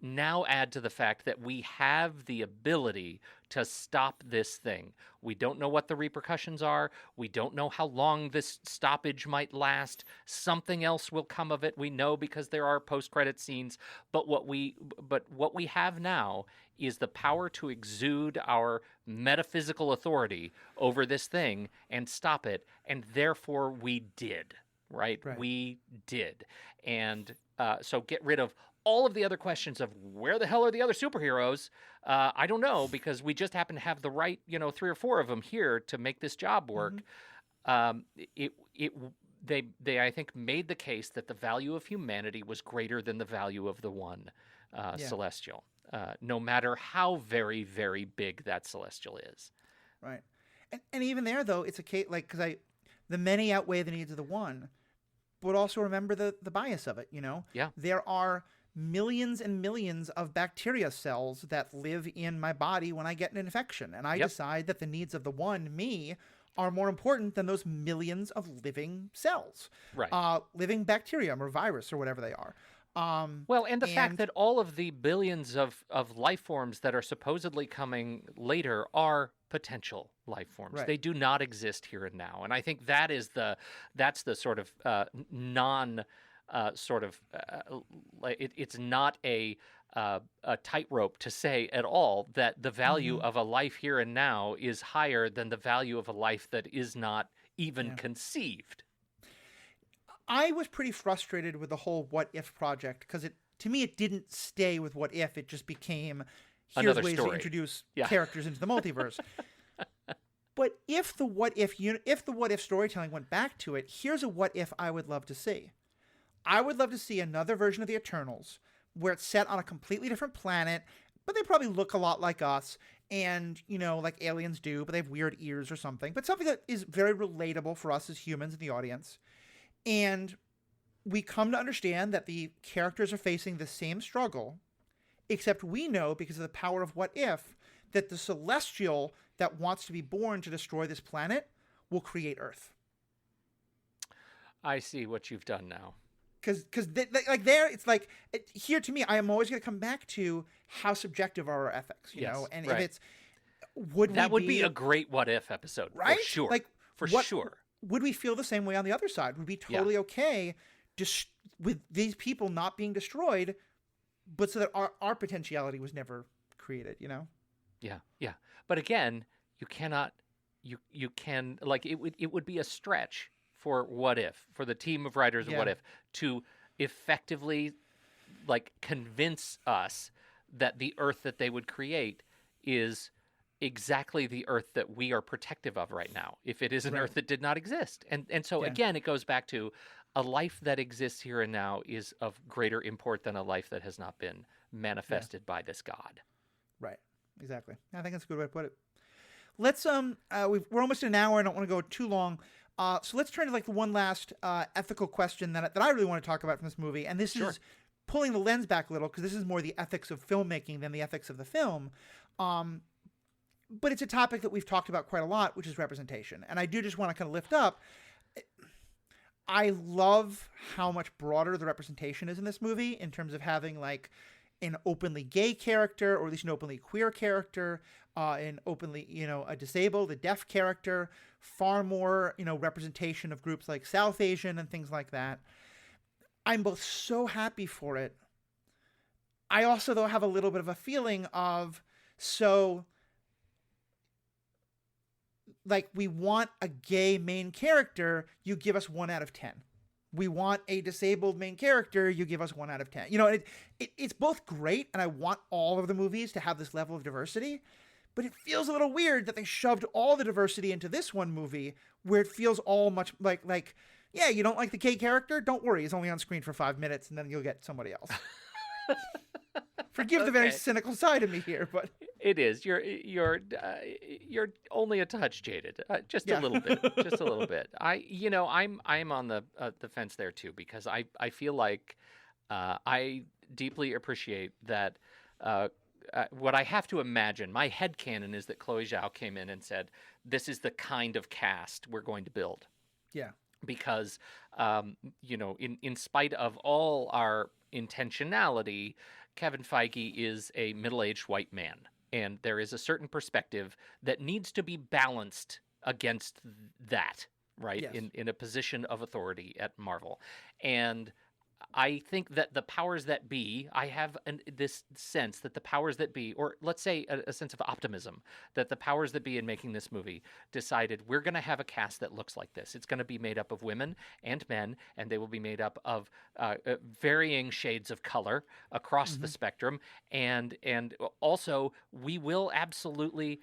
now add to the fact that we have the ability to stop this thing. We don't know what the repercussions are. We don't know how long this stoppage might last. Something else will come of it. We know because there are post-credit scenes. But what we have now is the power to exude our metaphysical authority over this thing and stop it. And therefore we did, right? We did. And so get rid of all of the other questions of where the hell are the other superheroes? I don't know, because we just happen to have the right, 3 or 4 of them here to make this job work. They I think made the case that the value of humanity was greater than the value of the one Celestial, no matter how very, very big that Celestial is. Right. And even there, though, it's a case, because the many outweigh the needs of the one, but also remember the bias of it, Yeah. There are millions and millions of bacteria cells that live in my body when I get an infection. And I decide that the needs of the one, me, are more important than those millions of living cells. Right. Living bacterium or virus or whatever they are. And the fact that all of the billions of life forms that are supposedly coming later are potential life forms. Right. They do not exist here and now. And I think that's the sort of it's not a tightrope to say at all that the value of a life here and now is higher than the value of a life that is not even conceived. I was pretty frustrated with the whole What If project, because to me it didn't stay with What If. It just became, here's Another ways story. to introduce characters into the multiverse. But if the What If storytelling went back to it, here's a What If I would love to see. I would love to see another version of the Eternals where it's set on a completely different planet, but they probably look a lot like us, and, like aliens do, but they have weird ears or something, but something that is very relatable for us as humans in the audience. And we come to understand that the characters are facing the same struggle, except we know, because of the power of What If, that the celestial that wants to be born to destroy this planet will create Earth. I see what you've done now. Because like there, it's like here to me, I am always going to come back to how subjective are our ethics, you know, and if it's that would be a great what if episode, right? For sure, like sure. Would we feel the same way on the other side? Would we be totally okay just with these people not being destroyed, but so that our potentiality was never created, you know? Yeah. But again, you cannot. You can like it would be a stretch for what if, for the team of writers of what if, to effectively like convince us that the Earth that they would create is exactly the Earth that we are protective of right now, if it is an Earth that did not exist. And so again, it goes back to a life that exists here and now is of greater import than a life that has not been manifested by this God. Right. Exactly. I think that's a good way to put it. Let's we're almost at an hour. I don't want to go too long. So let's turn to like the one last ethical question that I really want to talk about from this movie, and this is pulling the lens back a little because this is more the ethics of filmmaking than the ethics of the film. But it's a topic that we've talked about quite a lot, which is representation, and I do just want to kind of lift up. I love how much broader the representation is in this movie in terms of having like an openly gay character, or at least an openly queer character, an openly, a disabled, a deaf character, far more, representation of groups like South Asian and things like that. I'm both so happy for it. I also, though, have a little bit of a feeling of, like, we want a gay main character, you give us 1 out of 10. We want a disabled main character, you give us 1 out of 10. It's both great, and I want all of the movies to have this level of diversity, but it feels a little weird that they shoved all the diversity into this one movie, where it feels all much like, yeah, you don't like the gay character? Don't worry, he's only on screen for 5 minutes, and then you'll get somebody else. Forgive the very cynical side of me here, but it is. You're only a touch jaded, just a little bit, just a little bit. I'm on the fence there too, because I feel like I deeply appreciate that. What I have to imagine, my headcanon is that Chloe Zhao came in and said, "This is the kind of cast we're going to build." Yeah, because in spite of all our intentionality, Kevin Feige is a middle-aged white man, and there is a certain perspective that needs to be balanced against that, right? Yes. In a position of authority at Marvel. And I think that the powers that be, I have this sense that the powers that be, or let's say a sense of optimism, that the powers that be in making this movie decided we're going to have a cast that looks like this. It's going to be made up of women and men, and they will be made up of varying shades of color across the spectrum. And also, we will absolutely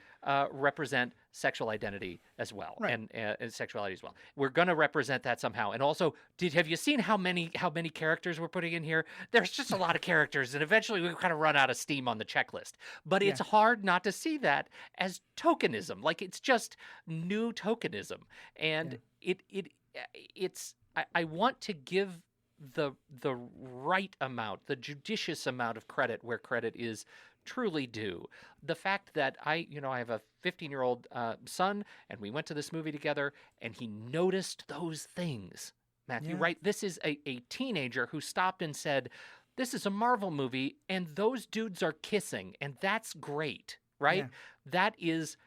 represent sexual identity as well, and sexuality as well. We're going to represent that somehow. And also, have you seen how many characters we're putting in here? There's just a lot of characters, and eventually we kind of run out of steam on the checklist. But it's hard not to see that as tokenism, like it's just new tokenism, and it's. I want to give the right amount, the judicious amount of credit where credit is truly due. The fact that I have a 15-year-old son, and we went to this movie together, and he noticed those things. Matthew, right? This is a teenager who stopped and said, "This is a Marvel movie, and those dudes are kissing, and that's great," right? Yeah. That is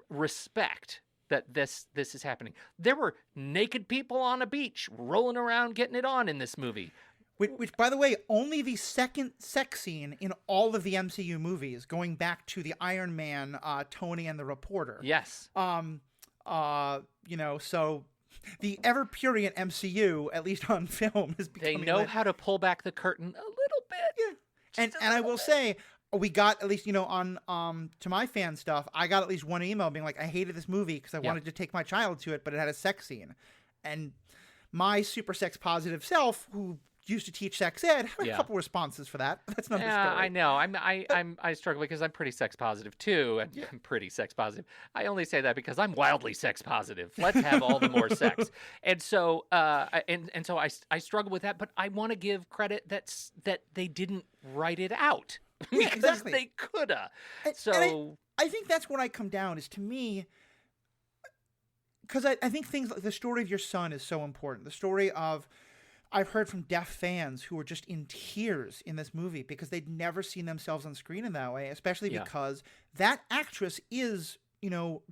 respect. That this is happening. There were naked people on a beach rolling around getting it on in this movie. Which, by the way, only the second sex scene in all of the MCU movies, going back to the Iron Man, Tony and the reporter. Yes. So the ever prurient MCU, at least on film, is becoming. They know how to pull back the curtain a little bit. Yeah. And I will say, we got at least, on to my fan stuff, I got at least one email being like, I hated this movie because I wanted to take my child to it, but it had a sex scene. And my super sex positive self, who used to teach sex ed, had a couple responses for that. But that's another story. I know. I struggle because I'm pretty sex positive too, and I'm pretty sex positive. I only say that because I'm wildly sex positive. Let's have all the more sex. And so I struggle with that, but I want to give credit that they didn't write it out. Yeah, because exactly. they coulda. And So I think that's what I come down is, to me, because I think things like the story of your son is so important. The story of, I've heard from deaf fans who were just in tears in this movie because they'd never seen themselves on screen in that way, especially yeah, because that actress is,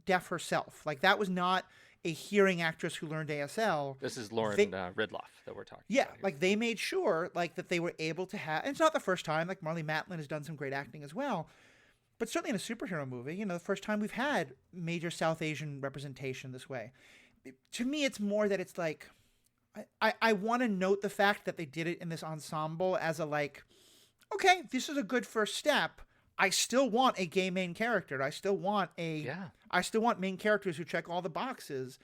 deaf herself. Like, that was not a hearing actress who learned ASL. this is Lauren They, Ridloff that we're talking yeah, about here. like they made sure like that they were able to have, and it's not the first time, like Marlee Matlin has done some great acting as well, but certainly in a superhero movie, the first time we've had major South Asian representation this way. To me, it's more that it's like, I want to note the fact that they did it in this ensemble as a like, okay, this is a good first step. I still want a gay main character. I still want main characters who check all the boxes.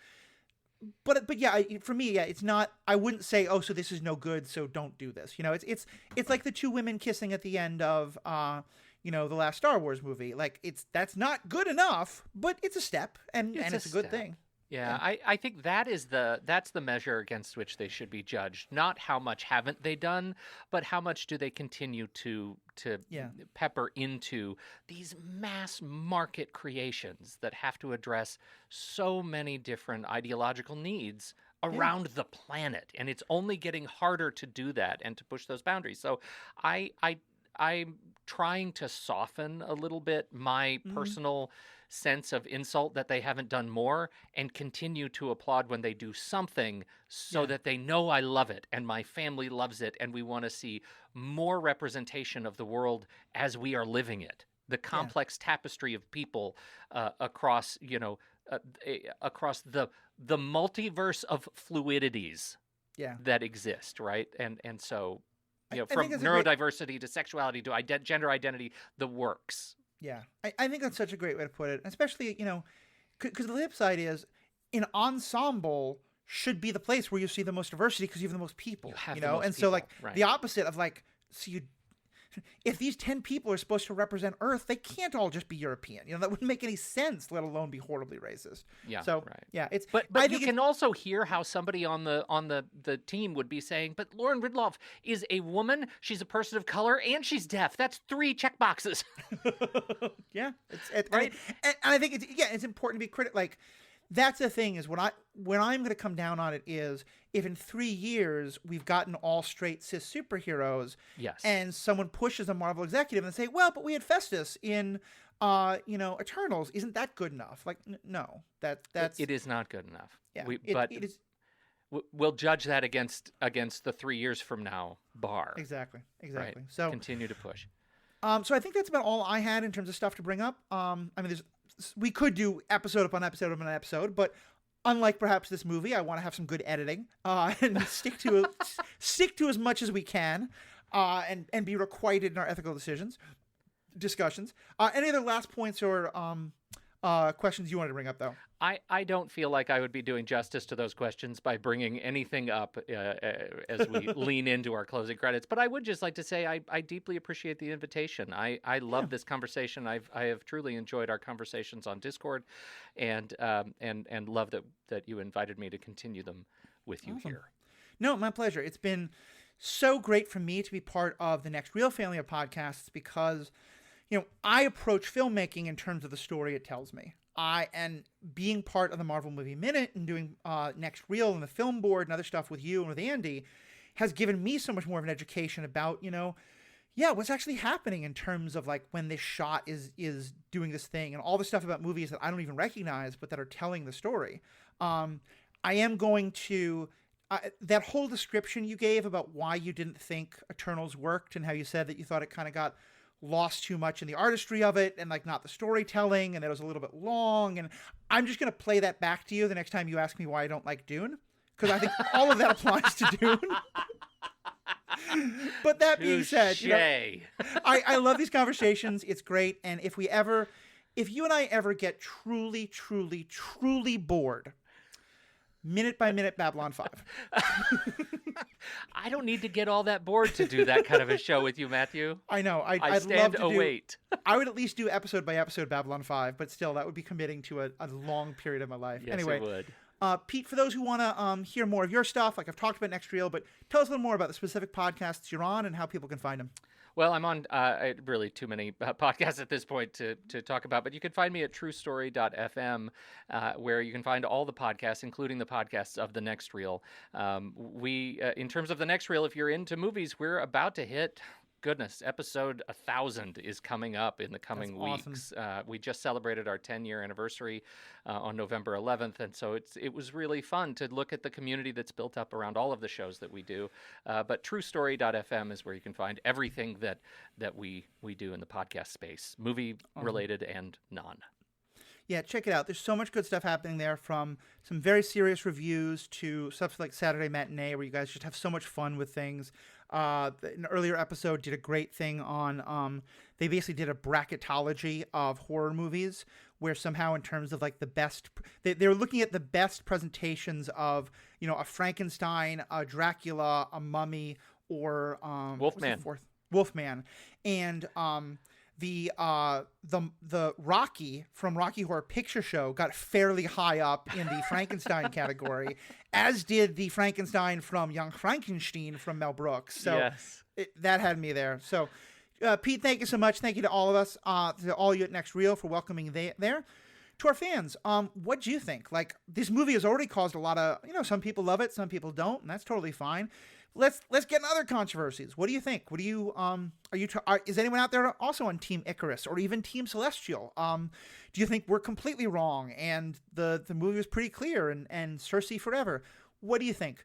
But yeah, for me, yeah, it's not. I wouldn't say, oh, so this is no good, so don't do this. It's like the two women kissing at the end of the last Star Wars movie. Like, that's not good enough, but it's a step, and it's a good thing. Yeah, I think that's the measure against which they should be judged. Not how much haven't they done, but how much do they continue to pepper into these mass market creations that have to address so many different ideological needs around the planet, and it's only getting harder to do that and to push those boundaries. So I'm trying to soften a little bit my personal sense of insult that they haven't done more, and continue to applaud when they do something, so that they know I love it and my family loves it, and we want to see more representation of the world as we are living it. The complex tapestry of people across across the multiverse of fluidities that exist, right? And so from neurodiversity to sexuality to gender identity, the works. Yeah, I think that's such a great way to put it, especially, because the flip side is, an ensemble should be the place where you see the most diversity because you have the most people, So like the opposite of like, if these 10 people are supposed to represent Earth, they can't all just be European. That wouldn't make any sense, let alone be horribly racist. Yeah. So it's but you can also hear how somebody on the team would be saying, but Lauren Ridloff is a woman, she's a person of color, and she's deaf. That's 3 check boxes. Yeah, it's right. And I think it's important to be critical. Like, that's the thing is when I'm going to come down on it is if in 3 years we've gotten all straight cis superheroes, and someone pushes a Marvel executive and say, well, but we had Festus in Eternals, isn't that good enough? Like, no, that's it is not good enough. Yeah, it is. We'll judge that against the 3 years from now bar. Exactly. Right? So continue to push. So I think that's about all I had in terms of stuff to bring up. We could do episode upon episode upon episode, but unlike perhaps this movie, I want to have some good editing and stick to as much as we can, and be requited in our ethical discussions. Any other last points or questions you wanted to bring up, though? I don't feel like I would be doing justice to those questions by bringing anything up as we lean into our closing credits. But I would just like to say I deeply appreciate the invitation. I love this conversation. I have truly enjoyed our conversations on Discord, and love that you invited me to continue them with you here. No, my pleasure. It's been so great for me to be part of the Next Reel family of podcasts because, I approach filmmaking in terms of the story it tells me. And being part of the Marvel Movie Minute and doing Next Reel and the film board and other stuff with you and with Andy has given me so much more of an education about, what's actually happening in terms of like when this shot is doing this thing and all the stuff about movies that I don't even recognize but that are telling the story. I am going to that whole description you gave about why you didn't think Eternals worked and how you said that you thought it kind of got lost too much in the artistry of it and like not the storytelling and that it was a little bit long, and I'm just going to play that back to you the next time you ask me why I don't like Dune, because I think all of that applies to Dune. But that being said, I love these conversations. It's great. And if you and I ever get truly, truly, truly bored, minute by minute Babylon 5. I don't need to get all that bored to do that kind of a show with you, Matthew. I know. I'd stand await. I would at least do episode by episode Babylon 5, but still, that would be committing to a long period of my life. Yes, anyway, it would. Pete, for those who want to hear more of your stuff, like I've talked about Next Reel, but tell us a little more about the specific podcasts you're on and how people can find them. Well, I'm on really too many podcasts at this point to talk about, but you can find me at truestory.fm, where you can find all the podcasts, including the podcasts of The Next Reel. In terms of The Next Reel, if you're into movies, we're about to hit. Goodness, episode 1,000 is coming up in the coming That's weeks. We just celebrated our 10-year anniversary on November 11th, and so it was really fun to look at the community that's built up around all of the shows that we do. But truestory.fm is where you can find everything that we do in the podcast space, movie-related and non. Yeah, check it out. There's so much good stuff happening there, from some very serious reviews to stuff like Saturday Matinee, where you guys just have so much fun with things. An earlier episode did a great thing on, they basically did a bracketology of horror movies, where somehow in terms of like the best, they were looking at the best presentations of, a Frankenstein, a Dracula, a Mummy, or Wolfman. And the Rocky from Rocky Horror Picture Show got fairly high up in the Frankenstein category, as did the Frankenstein from Young Frankenstein from Mel Brooks. So yes. That had me there. So Pete, thank you so much. Thank you to all of us, to all you at Next Reel for welcoming there. To our fans, what do you think? Like, this movie has already caused a lot of, some people love it, some people don't, and that's totally fine. Let's get in other controversies. What do you think? What do you is anyone out there also on Team Icarus or even Team Celestial? Do you think we're completely wrong and the movie was pretty clear and Cersei forever? What do you think?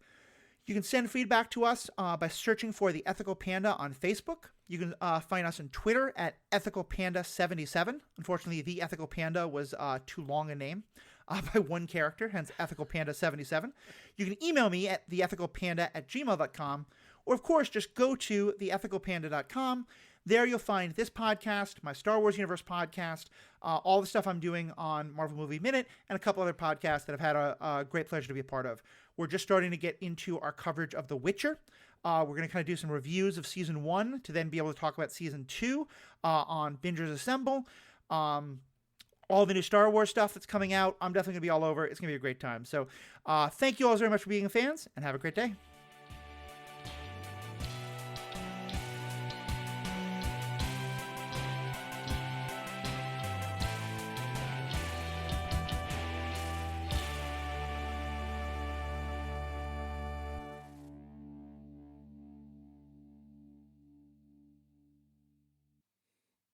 You can send feedback to us by searching for The Ethical Panda on Facebook. You can find us on Twitter at ethicalpanda77. Unfortunately, The Ethical Panda was too long a name by one character, hence ethicalpanda77. You can email me at theethicalpanda@gmail.com, or of course, just go to theethicalpanda.com. There you'll find this podcast, my Star Wars Universe podcast, all the stuff I'm doing on Marvel Movie Minute, and a couple other podcasts that I've had a great pleasure to be a part of. We're just starting to get into our coverage of The Witcher. We're going to kind of do some reviews of Season 1 to then be able to talk about Season 2 on Bingers Assemble. All the new Star Wars stuff that's coming out, I'm definitely going to be all over. It's going to be a great time. So thank you all very much for being fans, and have a great day.